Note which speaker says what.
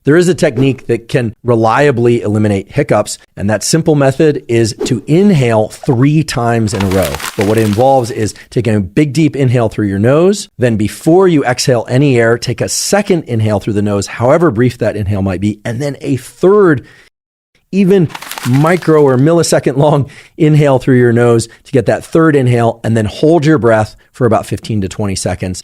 Speaker 1: There is a technique that can reliably eliminate hiccups, and that simple method is to inhale 3 times in a row. But what it involves is taking a big deep inhale through your nose, then before you exhale any air, take a second inhale through the nose, however brief that inhale might be, and then a third, even micro or millisecond long inhale through your nose to get that third inhale, and then hold your breath for about 15 to 20 seconds.